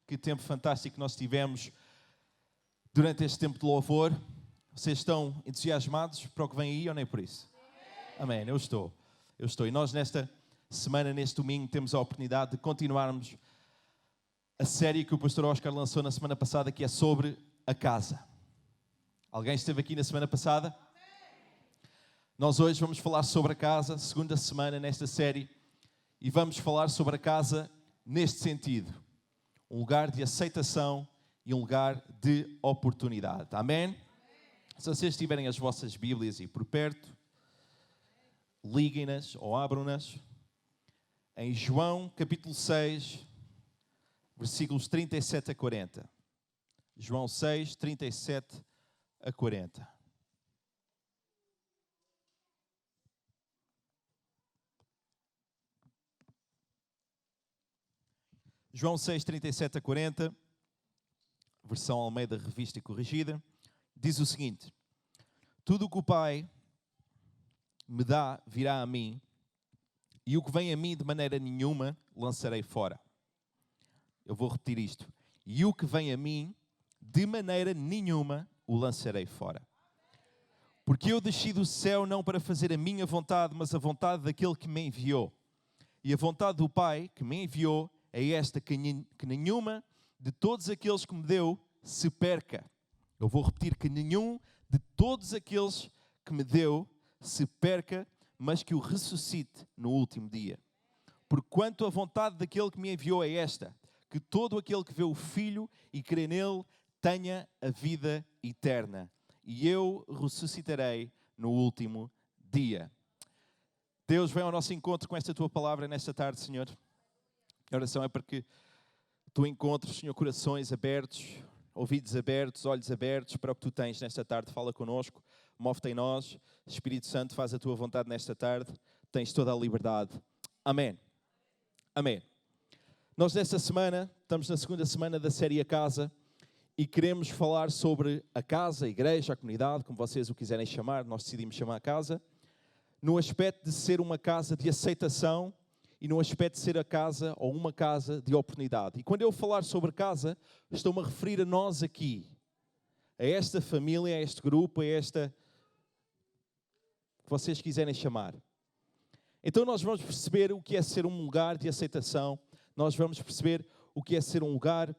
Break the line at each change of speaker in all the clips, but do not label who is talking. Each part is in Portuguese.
Que tempo fantástico nós tivemos durante este tempo de louvor. Vocês estão entusiasmados para o que vem aí ou nem por isso? Amém. Eu estou. E nós nesta semana, neste domingo, temos a oportunidade de continuarmos a série que o pastor Oscar lançou na semana passada, que é sobre a casa. Alguém esteve aqui na semana passada? Nós hoje vamos falar sobre a casa, segunda semana nesta série, e vamos falar sobre a casa neste sentido. Um lugar de aceitação e um lugar de oportunidade. Amém? Se vocês tiverem as vossas Bíblias aí por perto, liguem-nas ou abram-nas em João capítulo 6, versículos 37 a 40. João 6, 37 a 40. João 6, 37 a 40, versão Almeida Revista e Corrigida, diz o seguinte: tudo o que o Pai me dá virá a mim, e o que vem a mim de maneira nenhuma lançarei fora. Eu vou repetir isto. E o que vem a mim, de maneira nenhuma o lançarei fora. Porque eu desci do céu não para fazer a minha vontade, mas a vontade daquele que me enviou. E a vontade do Pai que me enviou é esta, que nenhuma de todos aqueles que me deu se perca. Eu vou repetir: que nenhum de todos aqueles que me deu se perca, mas que o ressuscite no último dia. Porquanto a vontade daquele que me enviou é esta, que todo aquele que vê o Filho e crê nele tenha a vida eterna. E eu ressuscitarei no último dia. Deus, vem ao nosso encontro com esta tua palavra nesta tarde, Senhor. A oração é para que tu encontres, Senhor, corações abertos, ouvidos abertos, olhos abertos para o que tu tens nesta tarde. Fala connosco, move-te em nós. Espírito Santo, faz a tua vontade nesta tarde. Tens toda a liberdade. Amém. Amém. Nós nesta semana, estamos na segunda semana da série A Casa e queremos falar sobre a casa, a igreja, a comunidade, como vocês o quiserem chamar. Nós decidimos chamar a casa, no aspecto de ser uma casa de aceitação e no aspecto de ser a casa ou uma casa de oportunidade. E quando eu falar sobre casa, estou-me a referir a nós aqui, a esta família, a este grupo, a esta que vocês quiserem chamar. Então nós vamos perceber o que é ser um lugar de aceitação, nós vamos perceber o que é ser um lugar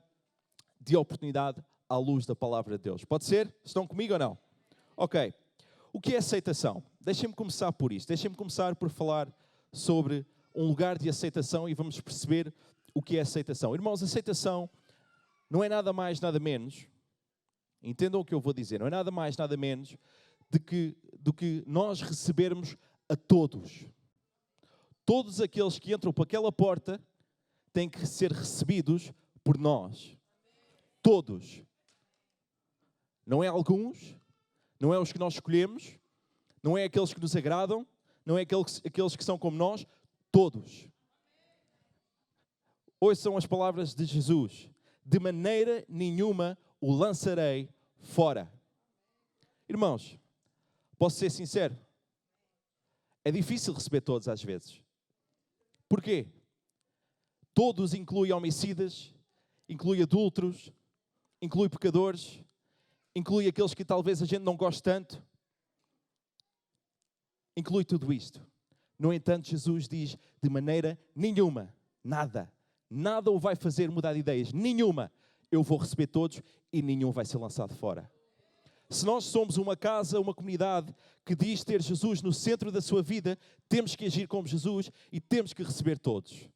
de oportunidade à luz da palavra de Deus. Pode ser? Estão comigo ou não? Ok. O que é aceitação? Deixem-me começar por isto. Deixem-me começar por falar sobre um lugar de aceitação e vamos perceber o que é aceitação. Irmãos, aceitação não é nada mais, nada menos, entendam o que eu vou dizer, não é nada mais, nada menos do que nós recebermos a todos. Todos aqueles que entram por aquela porta têm que ser recebidos por nós. Todos. Não é alguns, não é os que nós escolhemos, não é aqueles que nos agradam, não é aqueles que são como nós, todos. Ouçam as palavras de Jesus: de maneira nenhuma o lançarei fora. Irmãos, posso ser sincero? É difícil receber todos às vezes. Porquê? Todos inclui homicidas, inclui adúlteros, inclui pecadores, inclui aqueles que talvez a gente não goste tanto. Inclui tudo isto. No entanto, Jesus diz: de maneira nenhuma, nada o vai fazer mudar de ideias, nenhuma. Eu vou receber todos e nenhum vai ser lançado fora. Se nós somos uma casa, uma comunidade que diz ter Jesus no centro da sua vida, temos que agir como Jesus e temos que receber todos.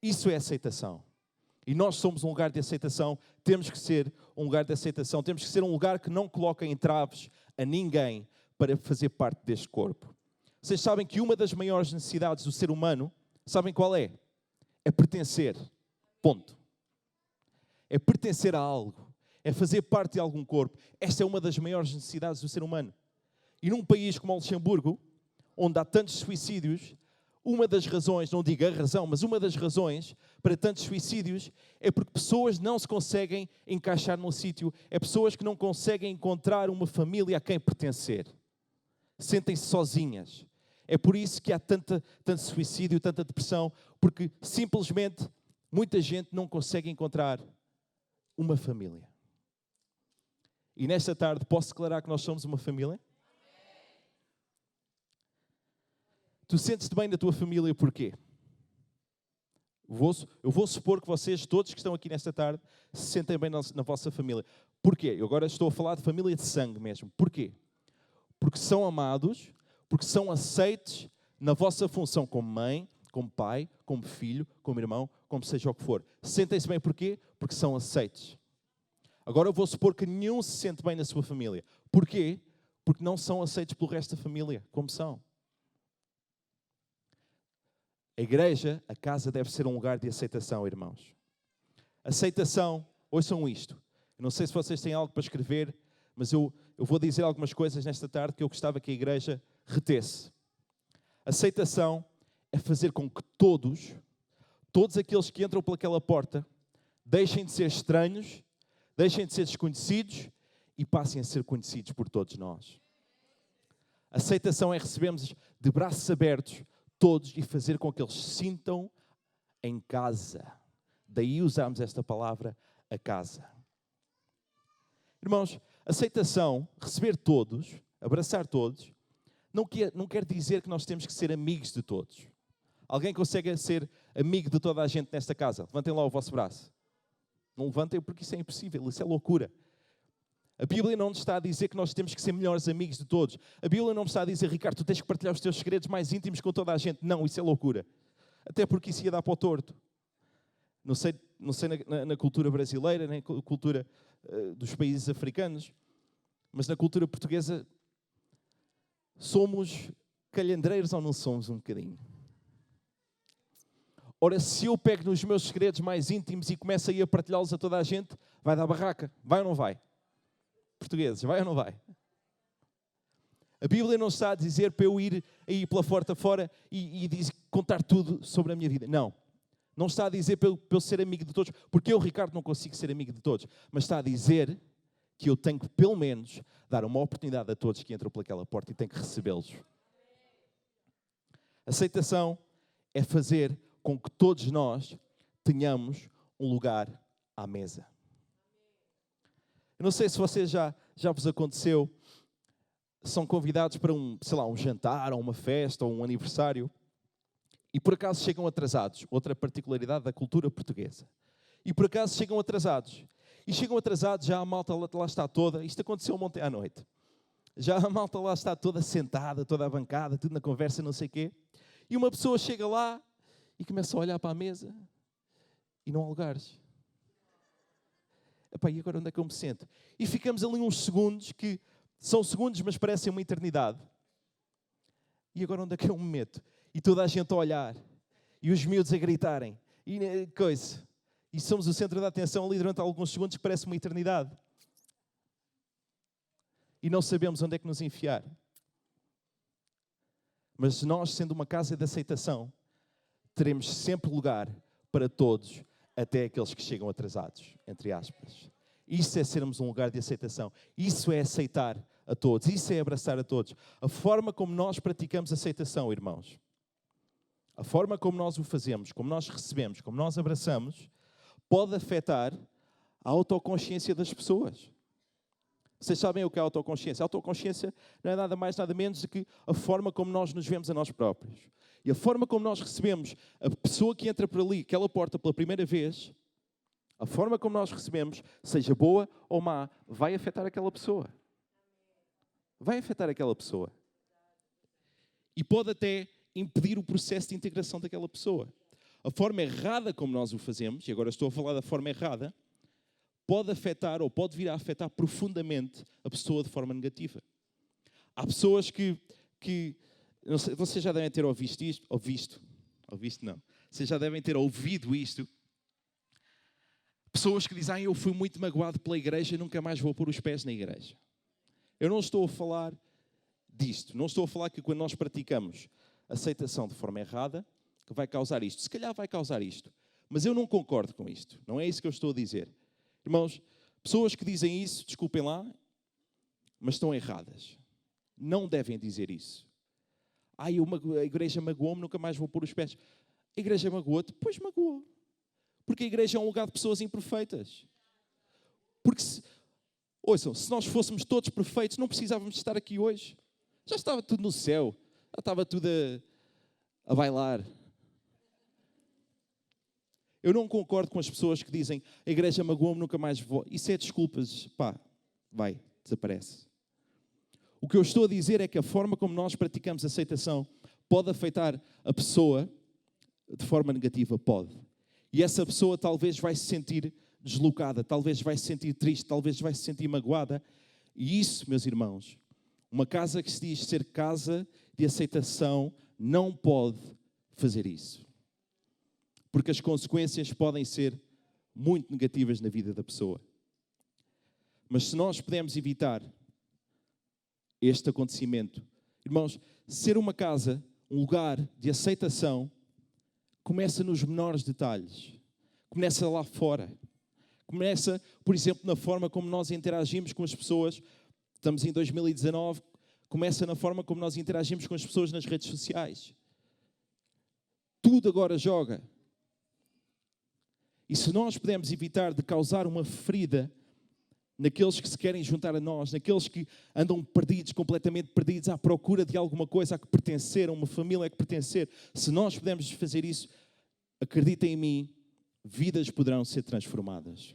Isso é aceitação. E nós somos um lugar de aceitação, temos que ser um lugar de aceitação, temos que ser um lugar que não coloca entraves a ninguém para fazer parte deste corpo. Vocês sabem que uma das maiores necessidades do ser humano, sabem qual é? É pertencer. Ponto. É pertencer a algo. É fazer parte de algum corpo. Esta é uma das maiores necessidades do ser humano. E num país como o Luxemburgo, onde há tantos suicídios, uma das razões, não digo a razão, mas uma das razões para tantos suicídios é porque pessoas não se conseguem encaixar num sítio, é pessoas que não conseguem encontrar uma família a quem pertencer. Sentem-se sozinhas. É por isso que há tanto suicídio, tanta depressão, porque simplesmente muita gente não consegue encontrar uma família. E nesta tarde posso declarar que nós somos uma família? Tu sentes-te bem na tua família porquê? Eu vou supor que vocês, todos que estão aqui nesta tarde, se sentem bem na vossa família. Porquê? Eu agora estou a falar de família de sangue mesmo. Porquê? Porque são amados, porque são aceites na vossa função como mãe, como pai, como filho, como irmão, como seja o que for. Sentem-se bem porquê? Porque são aceites. Agora eu vou supor que nenhum se sente bem na sua família. Porquê? Porque não são aceitos pelo resto da família, como são. A igreja, a casa, deve ser um lugar de aceitação, irmãos. Aceitação, ouçam isto. Eu não sei se vocês têm algo para escrever, mas eu vou dizer algumas coisas nesta tarde que eu gostava que a igreja retesse. Aceitação é fazer com que todos aqueles que entram pelaquela porta, deixem de ser estranhos, deixem de ser desconhecidos e passem a ser conhecidos por todos nós. Aceitação é recebermos de braços abertos todos e fazer com que eles se sintam em casa. Daí usamos esta palavra, a casa. Irmãos, aceitação, receber todos, abraçar todos, não quer dizer que nós temos que ser amigos de todos. Alguém consegue ser amigo de toda a gente nesta casa? Levantem lá o vosso braço. Não levantem porque isso é impossível, isso é loucura. A Bíblia não nos está a dizer que nós temos que ser melhores amigos de todos. A Bíblia não nos está a dizer, Ricardo, tu tens que partilhar os teus segredos mais íntimos com toda a gente. Não, isso é loucura. Até porque isso ia dar para o torto. Não sei na cultura brasileira, nem na cultura dos países africanos, mas na cultura portuguesa somos calhandreiros ou não somos um bocadinho? Ora, se eu pego nos meus segredos mais íntimos e começo a ir a partilhá-los a toda a gente, vai dar barraca. Vai ou não vai? Portugueses, vai ou não vai? A Bíblia não está a dizer para eu ir aí pela porta fora e contar tudo sobre a minha vida. Não. Não está a dizer para eu ser amigo de todos, porque eu, Ricardo, não consigo ser amigo de todos. Mas está a dizer que eu tenho que, pelo menos, dar uma oportunidade a todos que entram pelaquela porta e tenho que recebê-los. Aceitação é fazer com que todos nós tenhamos um lugar à mesa. Eu não sei se vocês já vos aconteceu, são convidados para um jantar, ou uma festa, ou um aniversário, e por acaso chegam atrasados. Outra particularidade da cultura portuguesa. E por acaso chegam atrasados. E chegam atrasados, já a malta lá está toda, isto aconteceu ontem à noite. Já a malta lá está toda sentada, toda a bancada, tudo na conversa, não sei o quê. E uma pessoa chega lá e começa a olhar para a mesa e não há lugares. Epá, e agora onde é que eu me sento? E ficamos ali uns segundos que são segundos, mas parecem uma eternidade. E agora onde é que eu me meto? E toda a gente a olhar. E os miúdos a gritarem. E coisa. E somos o centro da atenção ali durante alguns segundos que parece uma eternidade. E não sabemos onde é que nos enfiar. Mas nós, sendo uma casa de aceitação, teremos sempre lugar para todos, até aqueles que chegam atrasados, entre aspas. Isso é sermos um lugar de aceitação. Isso é aceitar a todos. Isso é abraçar a todos. A forma como nós praticamos aceitação, irmãos, a forma como nós o fazemos, como nós recebemos, como nós abraçamos, pode afetar a autoconsciência das pessoas. Vocês sabem o que é autoconsciência? A autoconsciência não é nada mais, nada menos do que a forma como nós nos vemos a nós próprios. E a forma como nós recebemos a pessoa que entra por ali, aquela porta pela primeira vez, a forma como nós recebemos, seja boa ou má, vai afetar aquela pessoa. Vai afetar aquela pessoa. E pode até impedir o processo de integração daquela pessoa. A forma errada como nós o fazemos, e agora estou a falar da forma errada, pode afetar ou pode vir a afetar profundamente a pessoa de forma negativa. Há pessoas que não sei, vocês já devem ter ouvido isto, vocês já devem ter ouvido isto. Pessoas que dizem, eu fui muito magoado pela igreja e nunca mais vou pôr os pés na igreja. Eu não estou a falar disto, não estou a falar que quando nós praticamos aceitação de forma errada, que vai causar isto. Se calhar vai causar isto, mas eu não concordo com isto, não é isso que eu estou a dizer. Irmãos, pessoas que dizem isso, desculpem lá, mas estão erradas. Não devem dizer isso. A igreja magoou-me, nunca mais vou pôr os pés. A igreja magoou-te? Pois magoou. Porque a igreja é um lugar de pessoas imperfeitas. Porque, ouçam, se nós fôssemos todos perfeitos, não precisávamos estar aqui hoje. Já estava tudo no céu. Já estava tudo a bailar. Eu não concordo com as pessoas que dizem a igreja magoou-me, nunca mais vou. Isso é desculpas. Pá, vai, desaparece. O que eu estou a dizer é que a forma como nós praticamos aceitação pode afetar a pessoa de forma negativa, pode. E essa pessoa talvez vai se sentir deslocada, talvez vai se sentir triste, talvez vai se sentir magoada. E isso, meus irmãos, uma casa que se diz ser casa de aceitação não pode fazer isso. Porque as consequências podem ser muito negativas na vida da pessoa. Mas se nós pudermos evitar este acontecimento, irmãos, ser uma casa, um lugar de aceitação, começa nos menores detalhes. Começa lá fora. Começa, por exemplo, na forma como nós interagimos com as pessoas. Estamos em 2019, começa na forma como nós interagimos com as pessoas nas redes sociais. Tudo agora joga. E se nós pudermos evitar de causar uma ferida naqueles que se querem juntar a nós, naqueles que andam perdidos, completamente perdidos, à procura de alguma coisa a que pertencer, a uma família a que pertencer, se nós pudermos fazer isso, acreditem em mim, vidas poderão ser transformadas.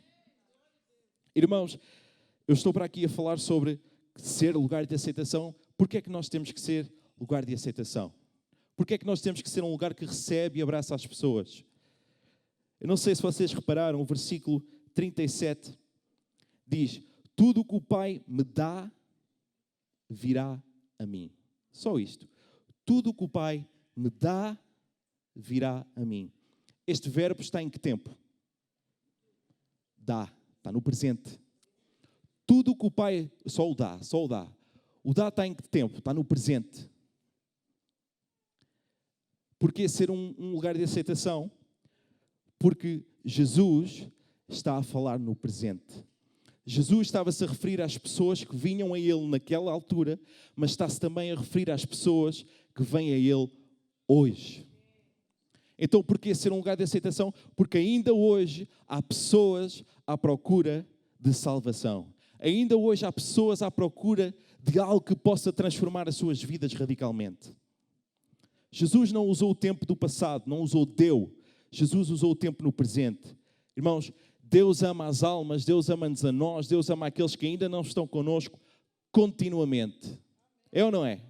Irmãos, eu estou para aqui a falar sobre ser lugar de aceitação. Porquê é que nós temos que ser lugar de aceitação? Porquê é que nós temos que ser um lugar que recebe e abraça as pessoas? Eu não sei se vocês repararam, o versículo 37 diz: tudo o que o Pai me dá virá a mim. Só isto. Tudo o que o Pai me dá virá a mim. Este verbo está em que tempo? Dá. Está no presente. Tudo o que o Pai... Só o dá. O dá está em que tempo? Está no presente. Porquê ser um lugar de aceitação? Porque Jesus está a falar no presente. Jesus estava-se a referir às pessoas que vinham a Ele naquela altura, mas está-se também a referir às pessoas que vêm a Ele hoje. Então, porquê ser um lugar de aceitação? Porque ainda hoje há pessoas à procura de salvação. Ainda hoje há pessoas à procura de algo que possa transformar as suas vidas radicalmente. Jesus não usou o tempo do passado, não usou deu. Jesus usou o tempo no presente. Irmãos, Deus ama as almas, Deus ama-nos a nós, Deus ama aqueles que ainda não estão connosco continuamente. É ou não é?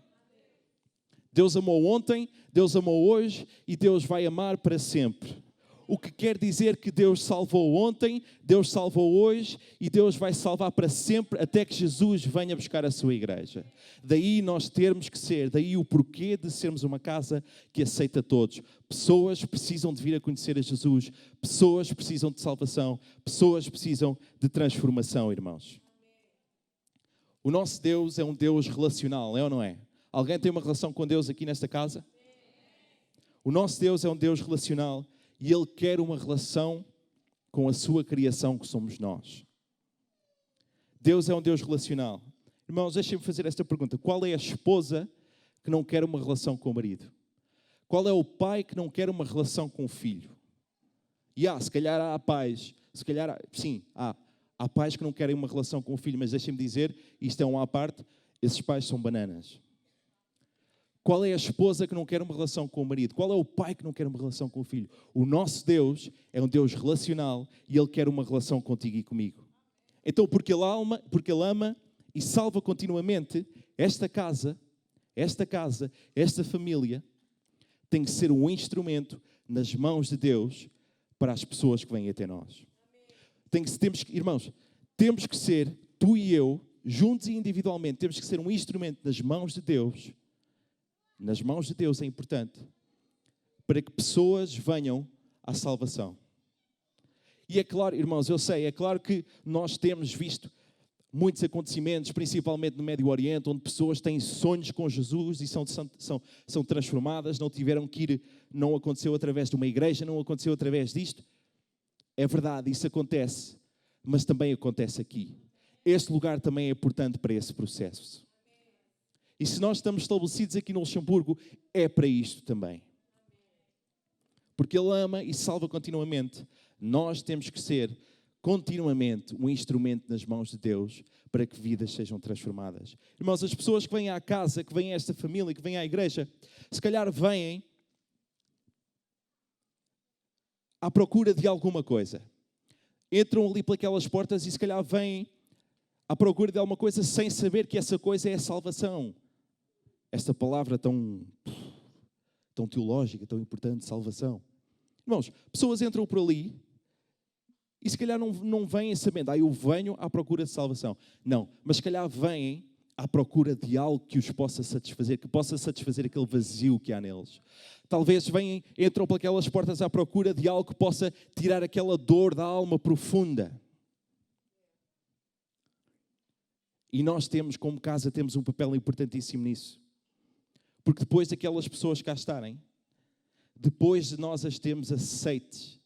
Deus amou ontem, Deus amou hoje e Deus vai amar para sempre. O que quer dizer que Deus salvou ontem, Deus salvou hoje e Deus vai salvar para sempre até que Jesus venha buscar a sua igreja. Daí nós termos que ser, daí o porquê de sermos uma casa que aceita todos. Pessoas precisam de vir a conhecer a Jesus, pessoas precisam de salvação, pessoas precisam de transformação, irmãos. O nosso Deus é um Deus relacional, é ou não é? Alguém tem uma relação com Deus aqui nesta casa? O nosso Deus é um Deus relacional. E Ele quer uma relação com a sua criação, que somos nós. Deus é um Deus relacional. Irmãos, deixem-me fazer esta pergunta. Qual é a esposa que não quer uma relação com o marido? Qual é o pai que não quer uma relação com o filho? E se calhar há pais, há pais que não querem uma relação com o filho, mas deixem-me dizer, isto é um à parte, esses pais são bananas. Qual é a esposa que não quer uma relação com o marido? Qual é o pai que não quer uma relação com o filho? O nosso Deus é um Deus relacional e Ele quer uma relação contigo e comigo. Então, porque Ele ama e salva continuamente, esta casa, esta família, tem que ser um instrumento nas mãos de Deus para as pessoas que vêm até nós. Irmãos, temos que ser, tu e eu, juntos e individualmente, temos que ser um instrumento nas mãos de Deus. Nas mãos de Deus é importante, para que pessoas venham à salvação. E é claro, irmãos, eu sei, é claro que nós temos visto muitos acontecimentos, principalmente no Médio Oriente, onde pessoas têm sonhos com Jesus e são transformadas, não tiveram que ir, não aconteceu através de uma igreja, não aconteceu através disto. É verdade, isso acontece, mas também acontece aqui. Este lugar também é importante para esse processo. E se nós estamos estabelecidos aqui no Luxemburgo, é para isto também. Porque Ele ama e salva continuamente. Nós temos que ser continuamente um instrumento nas mãos de Deus para que vidas sejam transformadas. Irmãos, as pessoas que vêm à casa, que vêm a esta família, que vêm à igreja, se calhar vêm à procura de alguma coisa. Entram ali pelas portas e se calhar vêm à procura de alguma coisa sem saber que essa coisa é a salvação. Esta palavra tão teológica, tão importante, salvação. Irmãos, pessoas entram por ali e se calhar não vêm sabendo, eu venho à procura de salvação. Não, mas se calhar vêm à procura de algo que os possa satisfazer, que possa satisfazer aquele vazio que há neles. Talvez entram por aquelas portas à procura de algo que possa tirar aquela dor da alma profunda. E nós como casa, temos um papel importantíssimo nisso. Porque depois daquelas pessoas cá estarem, depois de nós as termos aceites,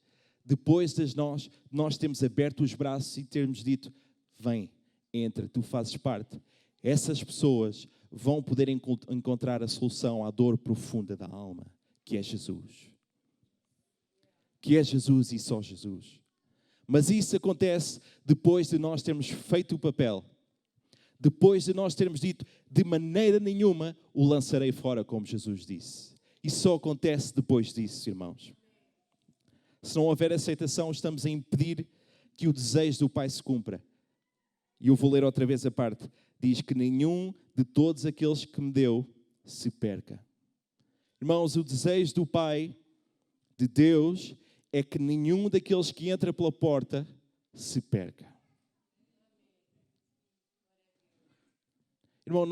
depois de nós termos aberto os braços e termos dito, vem, entra, tu fazes parte, essas pessoas vão poder encontrar a solução à dor profunda da alma, que é Jesus. Que é Jesus e só Jesus. Mas isso acontece depois de nós termos feito o papel. Depois de nós termos dito, de maneira nenhuma o lançarei fora, como Jesus disse. Isso só acontece depois disso, irmãos. Se não houver aceitação, estamos a impedir que o desejo do Pai se cumpra. E eu vou ler outra vez a parte. Diz que nenhum de todos aqueles que me deu se perca. Irmãos, o desejo do Pai, de Deus, é que nenhum daqueles que entra pela porta se perca. Irmão,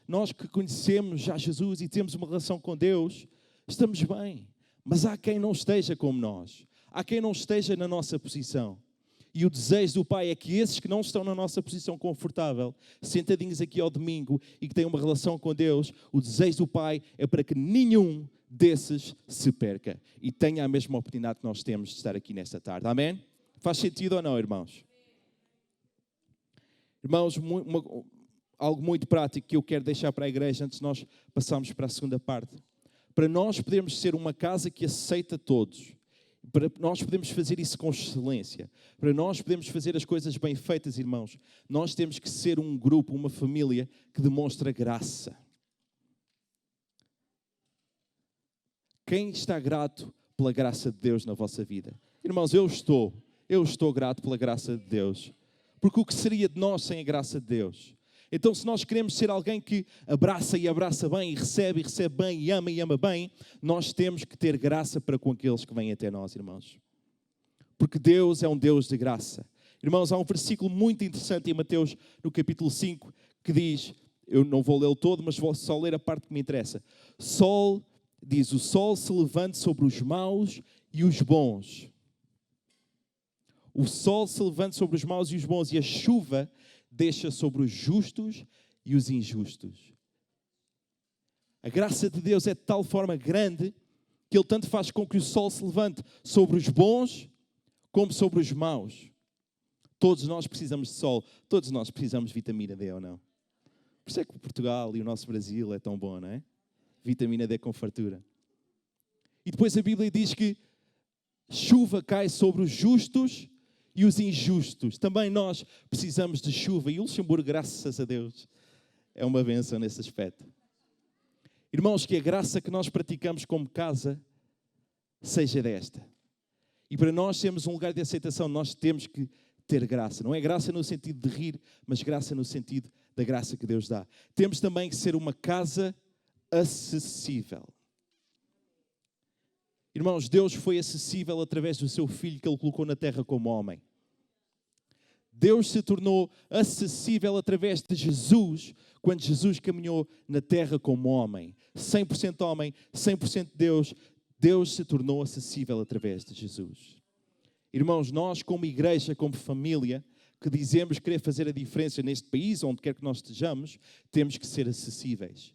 nós que conhecemos já Jesus e temos uma relação com Deus, estamos bem. Mas há quem não esteja como nós. Há quem não esteja na nossa posição. E o desejo do Pai é que esses que não estão na nossa posição confortável, sentadinhos aqui ao domingo e que têm uma relação com Deus, o desejo do Pai é para que nenhum desses se perca e tenha a mesma oportunidade que nós temos de estar aqui nesta tarde. Amém? Faz sentido ou não, irmãos? Irmãos, algo muito prático que eu quero deixar para a igreja antes de nós passarmos para a segunda parte. Para nós podermos ser uma casa que aceita todos, para nós podermos fazer isso com excelência, para nós podermos fazer as coisas bem feitas, irmãos, nós temos que ser um grupo, uma família que demonstra graça. Quem está grato pela graça de Deus na vossa vida? Irmãos, eu estou grato pela graça de Deus. Porque o que seria de nós sem a graça de Deus? Então, se nós queremos ser alguém que abraça e abraça bem, e recebe bem, e ama bem, nós temos que ter graça para com aqueles que vêm até nós, irmãos. Porque Deus é um Deus de graça. Irmãos, há um versículo muito interessante em Mateus, no capítulo 5, que diz, eu não vou lê-lo todo, mas vou só ler a parte que me interessa. O sol se levante sobre os maus e os bons. O sol se levante sobre os maus e os bons, e a chuva deixa sobre os justos e os injustos. A graça de Deus é de tal forma grande que Ele tanto faz com que o sol se levante sobre os bons como sobre os maus. Todos nós precisamos de sol, todos nós precisamos de vitamina D ou não? Por isso é que Portugal e o nosso Brasil é tão bom, não é? Vitamina D com fartura. E depois a Bíblia diz que chuva cai sobre os justos e os injustos. Também nós precisamos de chuva. E o Luxemburgo, graças a Deus, é uma bênção nesse aspecto. Irmãos, que a graça que nós praticamos como casa seja desta. E para nós termos um lugar de aceitação, nós temos que ter graça. Não é graça no sentido de rir, mas graça no sentido da graça que Deus dá. Temos também que ser uma casa acessível. Irmãos, Deus foi acessível através do seu Filho que Ele colocou na terra como homem. Deus se tornou acessível através de Jesus, quando Jesus caminhou na terra como homem. 100% homem, 100% Deus. Deus se tornou acessível através de Jesus. Irmãos, nós como igreja, como família, que dizemos querer fazer a diferença neste país, onde quer que nós estejamos, temos que ser acessíveis.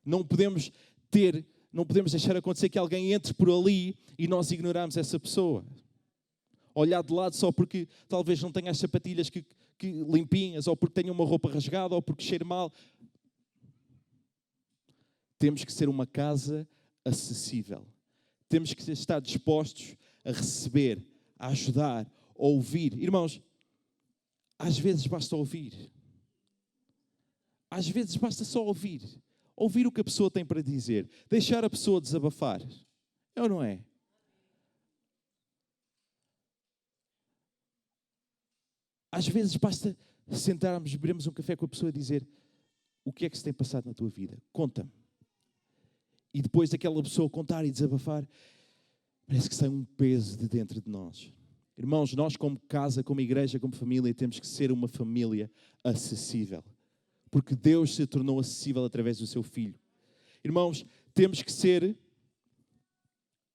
Não podemos deixar acontecer que alguém entre por ali e nós ignorarmos essa pessoa. Olhar de lado só porque talvez não tenha as sapatilhas que limpinhas, ou porque tenha uma roupa rasgada, ou porque cheire mal. Temos que ser uma casa acessível. Temos que estar dispostos a receber, a ajudar, ouvir. Irmãos, às vezes basta ouvir. Às vezes basta só ouvir. Ouvir o que a pessoa tem para dizer. Deixar a pessoa desabafar. É ou não é? Às vezes basta sentarmos, bebermos um café com a pessoa e dizer: o que é que se tem passado na tua vida? Conta-me. E depois daquela pessoa contar e desabafar, parece que sai um peso de dentro de nós. Irmãos, nós como casa, como igreja, como família, temos que ser uma família acessível. Porque Deus se tornou acessível através do seu Filho. Irmãos, temos que ser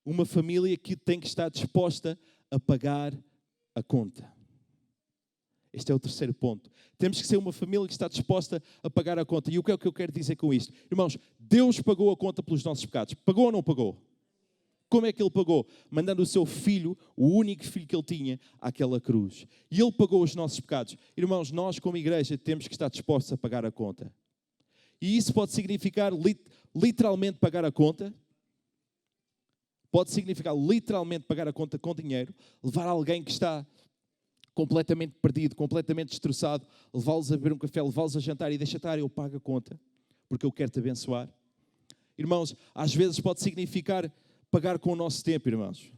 uma família que tem que estar disposta a pagar a conta. Este é o terceiro ponto. Temos que ser uma família que está disposta a pagar a conta. E o que é que eu quero dizer com isto? Irmãos, Deus pagou a conta pelos nossos pecados. Pagou ou não pagou? Como é que Ele pagou? Mandando o seu Filho, o único Filho que Ele tinha, àquela cruz. E Ele pagou os nossos pecados. Irmãos, nós como igreja temos que estar dispostos a pagar a conta. E isso pode significar literalmente pagar a conta. Pode significar literalmente pagar a conta com dinheiro. Levar alguém que está completamente perdido, completamente destroçado, levá-los a beber um café, levá-los a jantar e deixa estar, eu pago a conta, porque eu quero te abençoar. Irmãos, às vezes pode significar pagar com o nosso tempo, irmãos.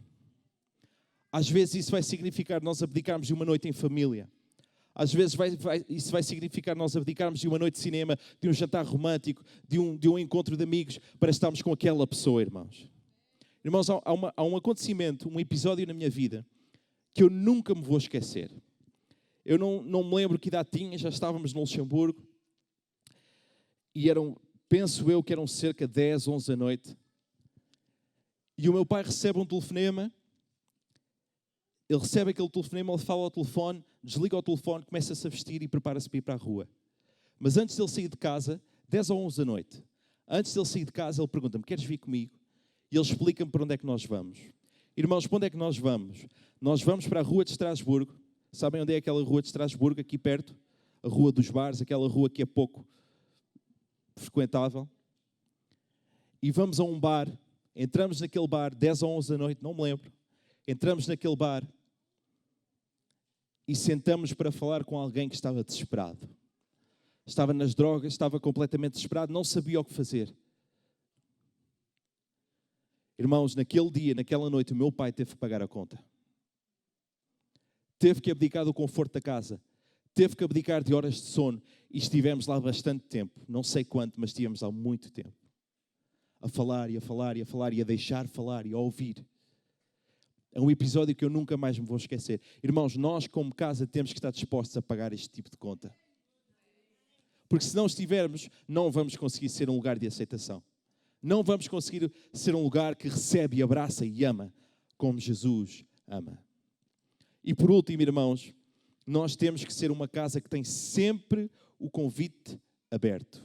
Às vezes isso vai significar nós abdicarmos de uma noite em família. Às vezes isso vai significar nós abdicarmos de uma noite de cinema, de um jantar romântico, de um encontro de amigos, para estarmos com aquela pessoa, irmãos. Irmãos, há um acontecimento, um episódio na minha vida, que eu nunca me vou esquecer. Eu não me lembro que idade tinha, já estávamos no Luxemburgo, e penso eu que eram cerca de 10, 11 da noite, e o meu pai recebe um telefonema, ele recebe aquele telefonema, ele fala ao telefone, desliga o telefone, começa-se a vestir e prepara-se para ir para a rua. Mas antes de ele sair de casa, 10 ou 11 da noite, antes de ele sair de casa, ele pergunta-me: queres vir comigo? E ele explica-me para onde é que nós vamos. Irmãos, para onde é que nós vamos? Nós vamos para a Rua de Estrasburgo. Sabem onde é aquela Rua de Estrasburgo? Aqui perto. A Rua dos Bares, aquela rua que é pouco frequentável. E vamos a um bar. Entramos naquele bar, 10 ou 11 da noite, não me lembro. Entramos naquele bar e sentamos para falar com alguém que estava desesperado. Estava nas drogas, estava completamente desesperado, não sabia o que fazer. Irmãos, naquele dia, naquela noite, o meu pai teve que pagar a conta. Teve que abdicar do conforto da casa. Teve que abdicar de horas de sono. E estivemos lá bastante tempo. Não sei quanto, mas estivemos lá muito tempo. A falar e a falar e a falar e a deixar falar e a ouvir. É um episódio que eu nunca mais me vou esquecer. Irmãos, nós como casa temos que estar dispostos a pagar este tipo de conta. Porque se não estivermos, não vamos conseguir ser um lugar de aceitação. Não vamos conseguir ser um lugar que recebe, abraça e ama como Jesus ama. E por último, irmãos, nós temos que ser uma casa que tem sempre o convite aberto.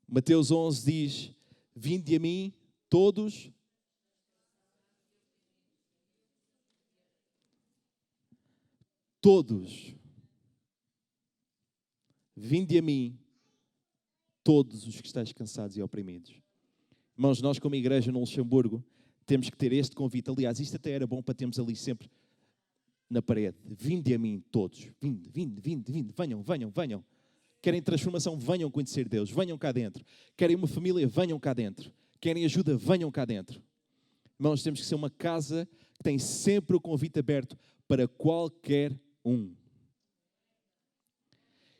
Mateus 11 diz: vinde a mim todos vinde a mim todos os que estáis cansados e oprimidos. Irmãos, nós como igreja no Luxemburgo temos que ter este convite. Aliás, isto até era bom para termos ali sempre na parede. Vinde a mim todos. Vinde. Venham. Querem transformação? Venham conhecer Deus. Venham cá dentro. Querem uma família? Venham cá dentro. Querem ajuda? Venham cá dentro. Irmãos, temos que ser uma casa que tem sempre o convite aberto para qualquer um.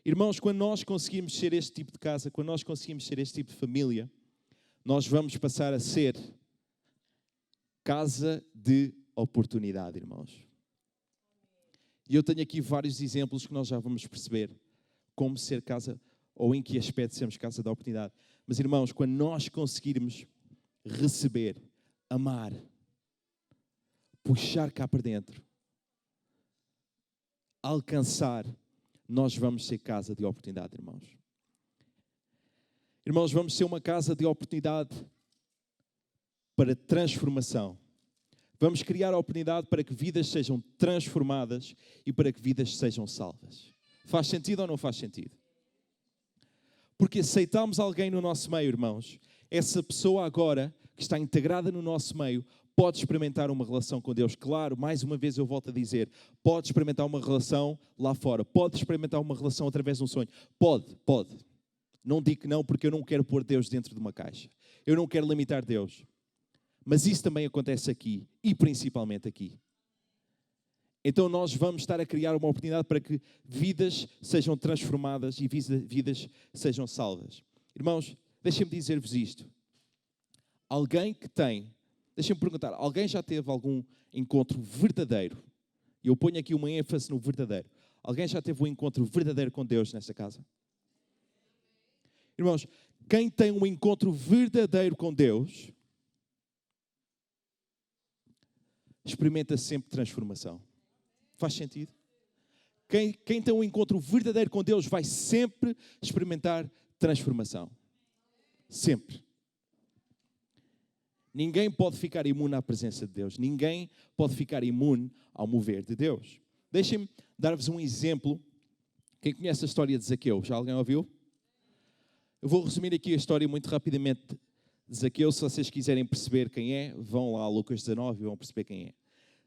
Irmãos, quando nós conseguimos ser este tipo de casa, quando nós conseguimos ser este tipo de família, nós vamos passar a ser casa de oportunidade, irmãos. E eu tenho aqui vários exemplos que nós já vamos perceber como ser casa, ou em que aspecto sermos casa de oportunidade. Mas, irmãos, quando nós conseguirmos receber, amar, puxar cá para dentro, alcançar, nós vamos ser casa de oportunidade, irmãos. Irmãos, vamos ser uma casa de oportunidade para transformação. Vamos criar a oportunidade para que vidas sejam transformadas e para que vidas sejam salvas. Faz sentido ou não faz sentido? Porque aceitamos alguém no nosso meio, irmãos. Essa pessoa agora, que está integrada no nosso meio, Pode experimentar uma relação com Deus. Claro, mais uma vez eu volto a dizer, pode experimentar uma relação lá fora. Pode experimentar uma relação através de um sonho. Pode. Não digo que não, porque eu não quero pôr Deus dentro de uma caixa. Eu não quero limitar Deus. Mas isso também acontece aqui, e principalmente aqui. Então nós vamos estar a criar uma oportunidade para que vidas sejam transformadas e vidas sejam salvas. Irmãos, deixem-me dizer-vos isto. Deixem-me perguntar, alguém já teve algum encontro verdadeiro? E eu ponho aqui uma ênfase no verdadeiro. Alguém já teve um encontro verdadeiro com Deus nesta casa? Irmãos, quem tem um encontro verdadeiro com Deus, experimenta sempre transformação. Faz sentido? Quem tem um encontro verdadeiro com Deus vai sempre experimentar transformação. Sempre. Ninguém pode ficar imune à presença de Deus. Ninguém pode ficar imune ao mover de Deus. Deixem-me dar-vos um exemplo. Quem conhece a história de Zaqueu? Já alguém ouviu? Eu vou resumir aqui a história muito rapidamente de Zaqueu. Se vocês quiserem perceber quem é, vão lá a Lucas 19 e vão perceber quem é.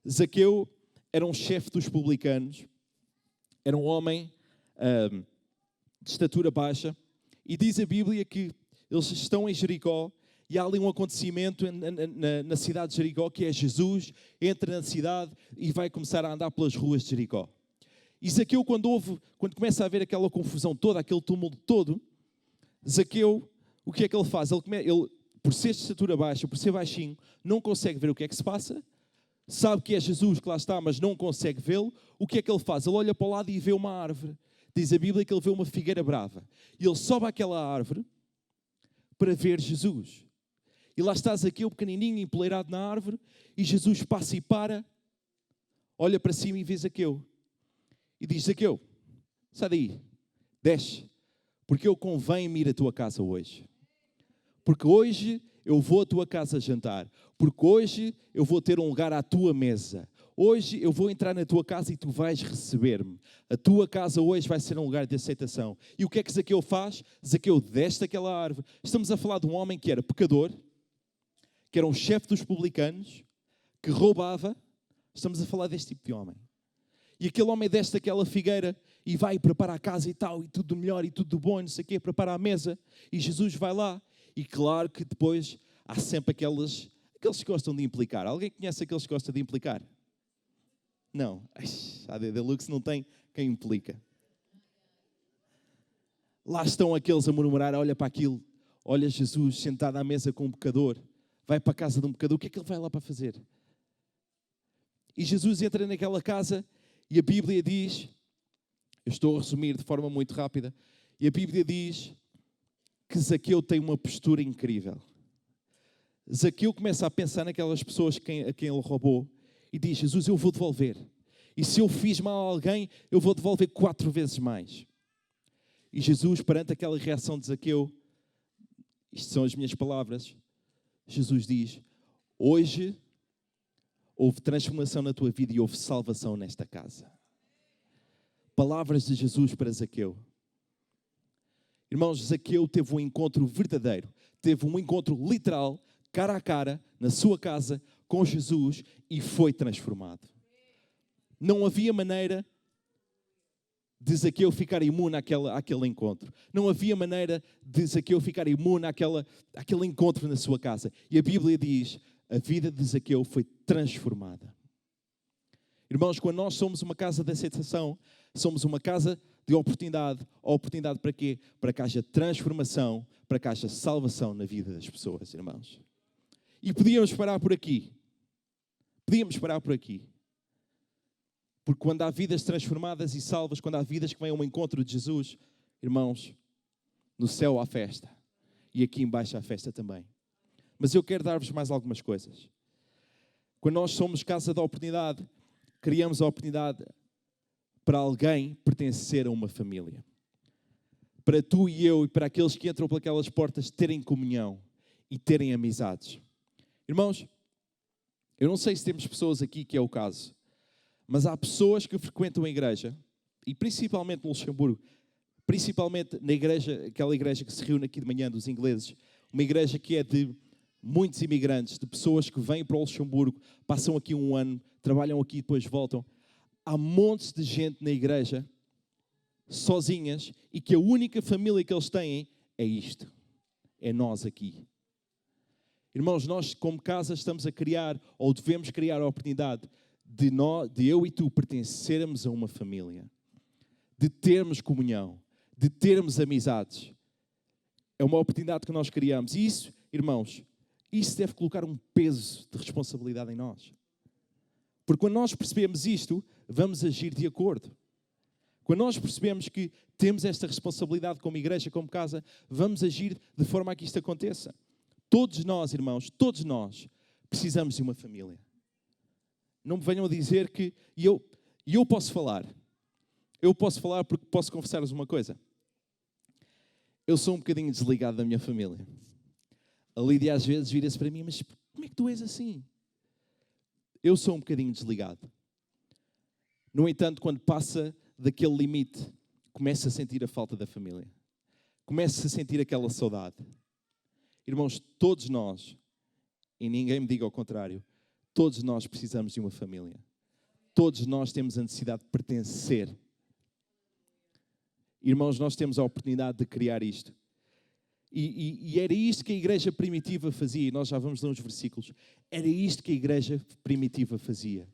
Zaqueu era um chefe dos publicanos. Era um homem de estatura baixa. E diz a Bíblia que eles estão em Jericó. E há ali um acontecimento na cidade de Jericó, que é Jesus entra na cidade e vai começar a andar pelas ruas de Jericó. E Zaqueu, quando começa a haver aquela confusão toda, aquele tumulto todo, Zaqueu, o que é que ele faz? Ele, por ser de estatura baixa, por ser baixinho, não consegue ver o que é que se passa, sabe que é Jesus que lá está, mas não consegue vê-lo. O que é que ele faz? Ele olha para o lado e vê uma árvore. Diz a Bíblia que ele vê uma figueira brava. E ele sobe àquela árvore para ver Jesus. E lá está Zaqueu, pequenininho, empoleirado na árvore, e Jesus passa e para, olha para cima e vê Zaqueu. E diz: Zaqueu, sai daí, desce, porque eu convém-me ir à tua casa hoje. Porque hoje eu vou à tua casa jantar. Porque hoje eu vou ter um lugar à tua mesa. Hoje eu vou entrar na tua casa e tu vais receber-me. A tua casa hoje vai ser um lugar de aceitação. E o que é que Zaqueu faz? Zaqueu desce daquela árvore. Estamos a falar de um homem que era pecador, que era um chefe dos publicanos, que roubava. Estamos a falar deste tipo de homem. E aquele homem desce daquela figueira e vai preparar a casa e tal, e tudo do melhor e tudo do bom, e não sei o quê, prepara a mesa. E Jesus vai lá. E claro que depois há sempre aqueles que gostam de implicar. Alguém conhece aqueles que gostam de implicar? Não. A Deluxe não tem quem implica. Lá estão aqueles a murmurar, olha para aquilo, olha Jesus sentado à mesa com um pecador. Vai para a casa de um pecador, o que é que ele vai lá para fazer? E Jesus entra naquela casa e a Bíblia diz, eu estou a resumir de forma muito rápida, e a Bíblia diz que Zaqueu tem uma postura incrível. Zaqueu começa a pensar naquelas pessoas a quem ele roubou e diz: Jesus, eu vou devolver. E se eu fiz mal a alguém, eu vou devolver 4 vezes mais. E Jesus, perante aquela reação de Zaqueu, isto são as minhas palavras, Jesus diz: hoje houve transformação na tua vida e houve salvação nesta casa. Palavras de Jesus para Zaqueu. Irmãos, Zaqueu teve um encontro verdadeiro, teve um encontro literal, cara a cara, na sua casa, com Jesus e foi transformado. Não havia maneira de Zaqueu ficar imune àquele encontro. Não havia maneira de Zaqueu ficar imune àquele encontro na sua casa. E a Bíblia diz, a vida de Zaqueu foi transformada. Irmãos, quando nós somos uma casa de aceitação, somos uma casa de oportunidade. A oportunidade para quê? Para que haja transformação, para que haja salvação na vida das pessoas, irmãos. E podíamos parar por aqui. Porque quando há vidas transformadas e salvas, quando há vidas que vêm ao encontro de Jesus, irmãos, no céu há festa. E aqui embaixo há festa também. Mas eu quero dar-vos mais algumas coisas. Quando nós somos casa da oportunidade, criamos a oportunidade para alguém pertencer a uma família. Para tu e eu e para aqueles que entram por aquelas portas terem comunhão e terem amizades. Irmãos, eu não sei se temos pessoas aqui que é o caso, mas há pessoas que frequentam a igreja, e principalmente no Luxemburgo, principalmente na igreja, aquela igreja que se reúne aqui de manhã dos ingleses, uma igreja que é de muitos imigrantes, de pessoas que vêm para o Luxemburgo, passam aqui um ano, trabalham aqui e depois voltam. Há montes de gente na igreja, sozinhas, e que a única família que eles têm é isto. É nós aqui. Irmãos, nós como casa estamos a criar, ou devemos criar a oportunidade de eu e tu pertencermos a uma família. De termos comunhão. De termos amizades. É uma oportunidade que nós criamos. E isso, irmãos, isso deve colocar um peso de responsabilidade em nós. Porque quando nós percebemos isto, vamos agir de acordo. Quando nós percebemos que temos esta responsabilidade como igreja, como casa, vamos agir de forma a que isto aconteça. Todos nós, irmãos, todos nós, precisamos de uma família. Não me venham a dizer que... E eu posso falar. Eu posso falar porque posso confessar-vos uma coisa. Eu sou um bocadinho desligado da minha família. A Lídia às vezes vira-se para mim, mas como é que tu és assim? Eu sou um bocadinho desligado. No entanto, quando passa daquele limite, começo a sentir a falta da família. Começo a sentir aquela saudade. Irmãos, todos nós, e ninguém me diga ao contrário, todos nós precisamos de uma família. Todos nós temos a necessidade de pertencer. Irmãos, nós temos a oportunidade de criar isto. E era isto que a igreja primitiva fazia. E nós já vamos ler uns versículos. Era isto que a igreja primitiva fazia.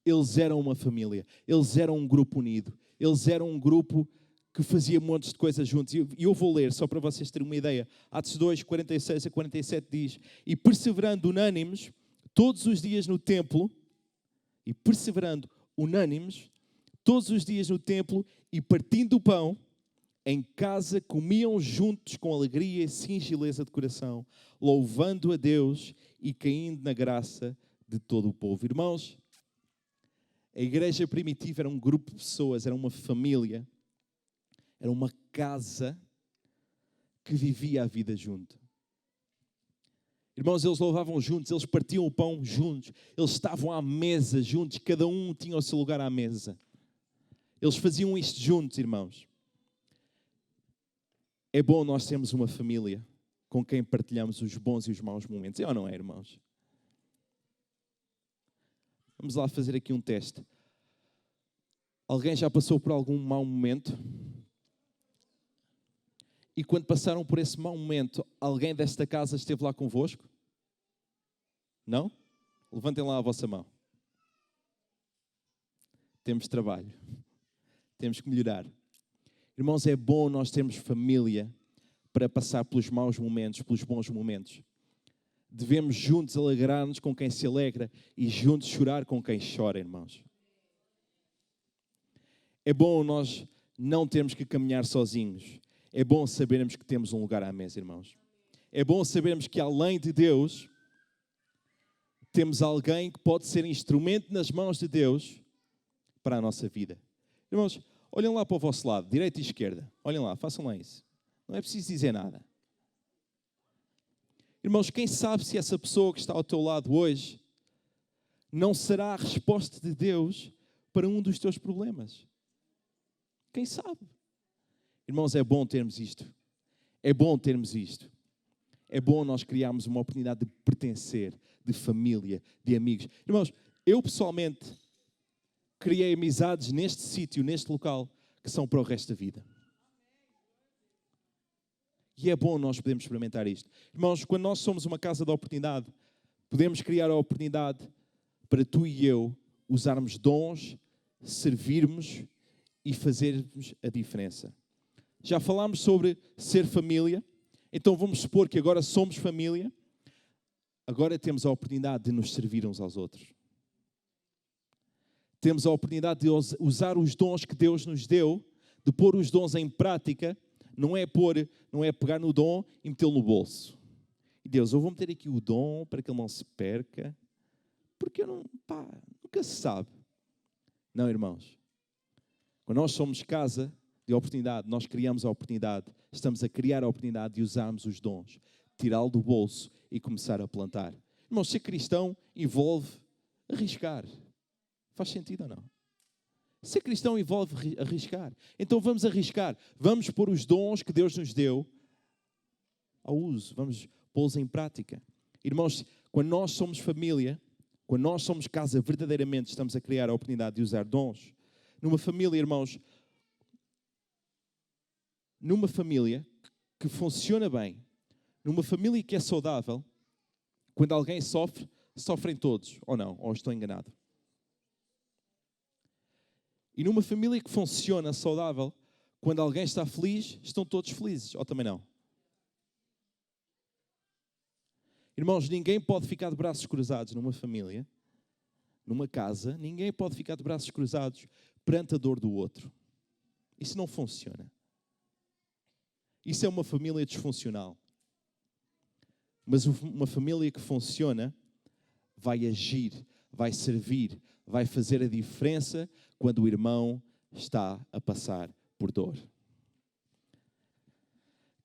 Eles eram uma família. Eles eram um grupo unido. Eles eram um grupo que fazia montes de coisas juntos. E eu vou ler, só para vocês terem uma ideia. Atos 2, 46 a 47 diz: E perseverando unânimes, todos os dias no templo, e perseverando unânimes, todos os dias no templo, e partindo o pão, em casa comiam juntos com alegria e singeleza de coração, louvando a Deus e caindo na graça de todo o povo. Irmãos, a igreja primitiva era um grupo de pessoas, era uma família, era uma casa que vivia a vida junto. Irmãos, eles louvavam juntos, eles partiam o pão juntos, eles estavam à mesa juntos, cada um tinha o seu lugar à mesa. Eles faziam isto juntos, irmãos. É bom nós termos uma família com quem partilhamos os bons e os maus momentos. É ou não é, irmãos? Vamos lá fazer aqui um teste. Alguém já passou por algum mau momento? E quando passaram por esse mau momento, alguém desta casa esteve lá convosco? Não? Levantem lá a vossa mão. Temos trabalho. Temos que melhorar. Irmãos, é bom nós termos família para passar pelos maus momentos, pelos bons momentos. Devemos juntos alegrar-nos com quem se alegra e juntos chorar com quem chora, irmãos. É bom nós não termos que caminhar sozinhos. É bom sabermos que temos um lugar à mesa, irmãos. É bom sabermos que além de Deus, temos alguém que pode ser instrumento nas mãos de Deus para a nossa vida. Irmãos, olhem lá para o vosso lado, direita e esquerda. Olhem lá, façam lá isso. Não é preciso dizer nada. Irmãos, quem sabe se essa pessoa que está ao teu lado hoje não será a resposta de Deus para um dos teus problemas? Quem sabe? Irmãos, é bom termos isto. É bom termos isto. É bom nós criarmos uma oportunidade de pertencer, de família, de amigos. Irmãos, eu pessoalmente criei amizades neste sítio, neste local, que são para o resto da vida. E é bom nós podermos experimentar isto. Irmãos, quando nós somos uma casa de oportunidade, podemos criar a oportunidade para tu e eu usarmos dons, servirmos e fazermos a diferença. Já falámos sobre ser família, então vamos supor que agora somos família, agora temos a oportunidade de nos servir uns aos outros. Temos a oportunidade de usar os dons que Deus nos deu, de pôr os dons em prática. Não é pegar no dom e metê-lo no bolso. E Deus, eu vou meter aqui o dom para que ele não se perca, porque nunca se sabe. Não, irmãos. Quando nós somos casa de oportunidade, nós criamos a oportunidade, estamos a criar a oportunidade de usarmos os dons, tirá-lo do bolso e começar a plantar. Irmãos, ser cristão envolve arriscar. Faz sentido ou não? Ser cristão envolve arriscar. Então vamos arriscar. Vamos pôr os dons que Deus nos deu ao uso. Vamos pô-los em prática. Irmãos, quando nós somos família, quando nós somos casa, verdadeiramente estamos a criar a oportunidade de usar dons. Numa família, irmãos, numa família que funciona bem, numa família que é saudável, quando alguém sofre, sofrem todos, ou não? Ou estou enganado? E numa família que funciona saudável, quando alguém está feliz, estão todos felizes, ou também não? Irmãos, ninguém pode ficar de braços cruzados numa família, numa casa, ninguém pode ficar de braços cruzados perante a dor do outro. Isso não funciona. Isso é uma família disfuncional. Mas uma família que funciona vai agir, vai servir, vai fazer a diferença quando o irmão está a passar por dor.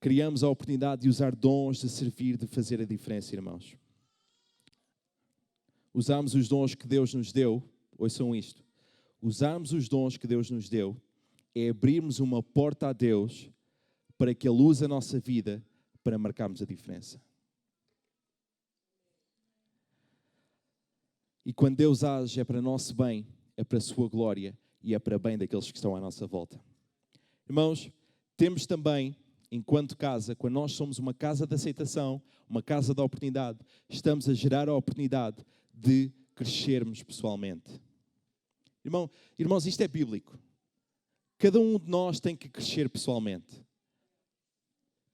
Criamos a oportunidade de usar dons, de servir, de fazer a diferença, irmãos. Usamos os dons que Deus nos deu, ouçam isto, usarmos os dons que Deus nos deu é abrirmos uma porta a Deus para que Ele use a nossa vida para marcarmos a diferença. E quando Deus age é para nosso bem, é para a sua glória e é para bem daqueles que estão à nossa volta. Irmãos, temos também, enquanto casa, quando nós somos uma casa de aceitação, uma casa de oportunidade, estamos a gerar a oportunidade de crescermos pessoalmente. Irmãos, isto é bíblico. Cada um de nós tem que crescer pessoalmente.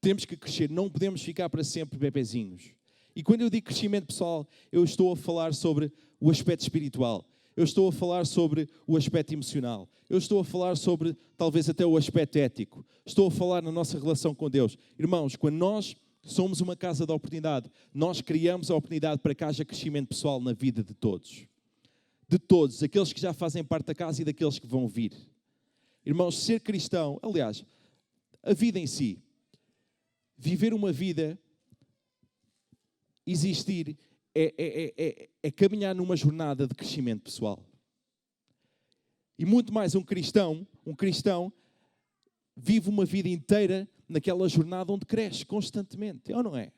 Temos que crescer, não podemos ficar para sempre bebezinhos. E quando eu digo crescimento pessoal, eu estou a falar sobre o aspecto espiritual. Eu estou a falar sobre o aspecto emocional. Eu estou a falar sobre, talvez até o aspecto ético. Estou a falar na nossa relação com Deus. Irmãos, quando nós somos uma casa de oportunidade, nós criamos a oportunidade para que haja crescimento pessoal na vida de todos. De todos, aqueles que já fazem parte da casa e daqueles que vão vir. Irmãos, ser cristão, aliás, a vida em si, viver uma vida, existir, é caminhar numa jornada de crescimento pessoal. E muito mais um cristão vive uma vida inteira naquela jornada onde cresce constantemente, é ou não é?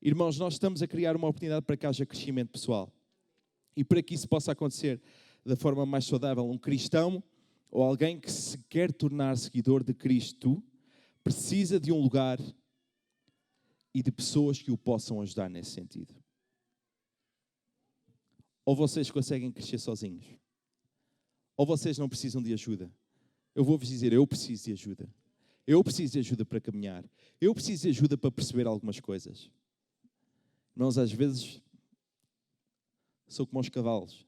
Irmãos, nós estamos a criar uma oportunidade para que haja crescimento pessoal. E para que isso possa acontecer da forma mais saudável, um cristão ou alguém que se quer tornar seguidor de Cristo precisa de um lugar e de pessoas que o possam ajudar nesse sentido. Ou vocês conseguem crescer sozinhos, ou vocês não precisam de ajuda. Eu vou-vos dizer, eu preciso de ajuda. Eu preciso de ajuda para caminhar. Eu preciso de ajuda para perceber algumas coisas. Nós às vezes sou como aos cavalos.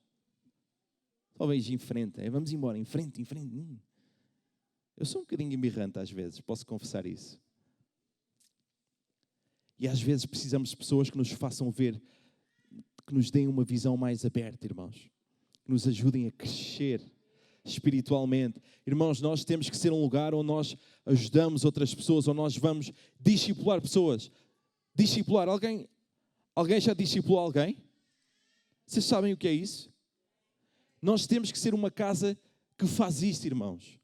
Só vejo em frente. Vamos embora, em frente. Eu sou um bocadinho embirrante às vezes, posso confessar isso. E às vezes precisamos de pessoas que nos façam ver, que nos deem uma visão mais aberta, irmãos. Que nos ajudem a crescer espiritualmente. Irmãos, nós temos que ser um lugar onde nós ajudamos outras pessoas, onde nós vamos discipular pessoas. Discipular alguém. Alguém já discipulou alguém? Vocês sabem o que é isso? Nós temos que ser uma casa que faz isto, irmãos.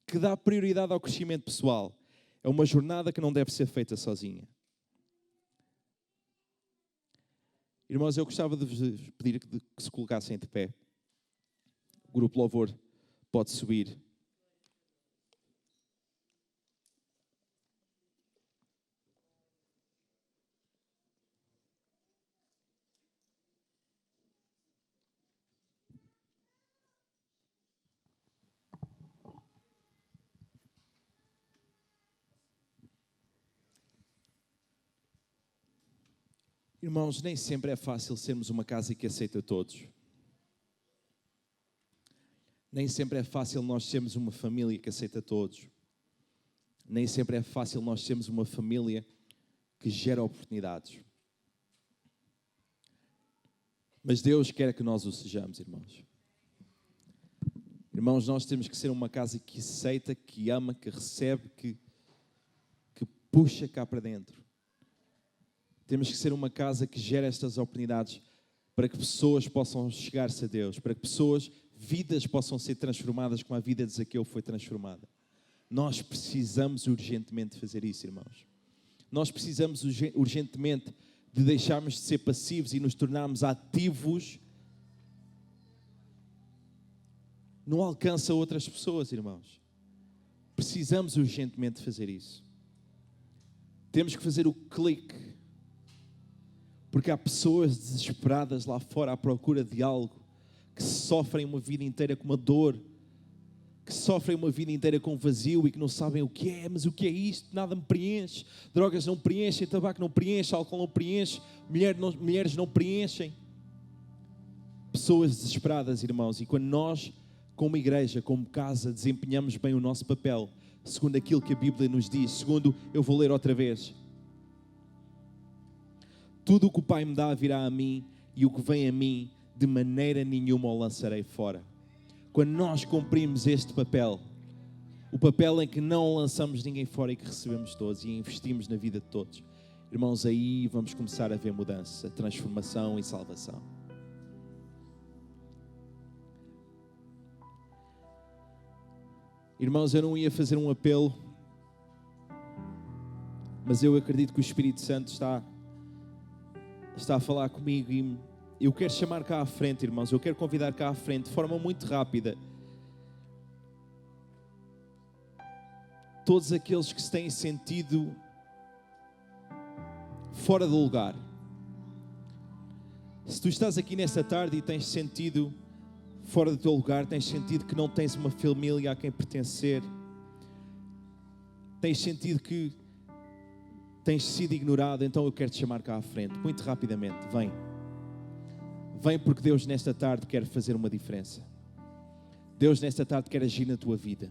Que dá prioridade ao crescimento pessoal. É uma jornada que não deve ser feita sozinha. Irmãos, eu gostava de vos pedir que se colocassem de pé. O grupo Louvor pode subir. Irmãos, nem sempre é fácil sermos uma casa que aceita todos. Nem sempre é fácil nós sermos uma família que aceita todos. Nem sempre é fácil nós sermos uma família que gera oportunidades. Mas Deus quer que nós o sejamos, irmãos. Irmãos, nós temos que ser uma casa que aceita, que ama, que recebe, que puxa cá para dentro. Temos que ser uma casa que gera estas oportunidades para que pessoas possam chegar-se a Deus, para que vidas possam ser transformadas como a vida de Zaqueu foi transformada. Nós precisamos urgentemente fazer isso, irmãos. Nós precisamos urgentemente de deixarmos de ser passivos e nos tornarmos ativos no alcance a outras pessoas, irmãos. Precisamos urgentemente fazer isso. Temos que fazer o clique. Porque há pessoas desesperadas lá fora à procura de algo, que sofrem uma vida inteira com uma dor, que sofrem uma vida inteira com vazio e que não sabem o que é, mas o que é isto? Nada me preenche, drogas não preenchem, tabaco não preenche, álcool não preenche, mulheres não preenchem. Pessoas desesperadas, irmãos, e quando nós, como igreja, como casa, desempenhamos bem o nosso papel, segundo aquilo que a Bíblia nos diz, segundo, eu vou ler outra vez, tudo o que o Pai me dá virá a mim, e o que vem a mim, de maneira nenhuma o lançarei fora. Quando nós cumprimos este papel, o papel em que não lançamos ninguém fora e que recebemos todos e investimos na vida de todos, irmãos, aí vamos começar a ver mudança, transformação e salvação. Irmãos, eu não ia fazer um apelo, mas eu acredito que o Espírito Santo está a falar comigo e eu quero chamar cá à frente, irmãos, eu quero convidar cá à frente de forma muito rápida todos aqueles que se têm sentido fora do lugar. Se tu estás aqui nesta tarde e tens sentido fora do teu lugar, tens sentido que não tens uma família a quem pertencer, tens sentido que tens sido ignorado, então eu quero te chamar cá à frente, muito rapidamente, vem. Vem porque Deus nesta tarde quer fazer uma diferença. Deus nesta tarde quer agir na tua vida.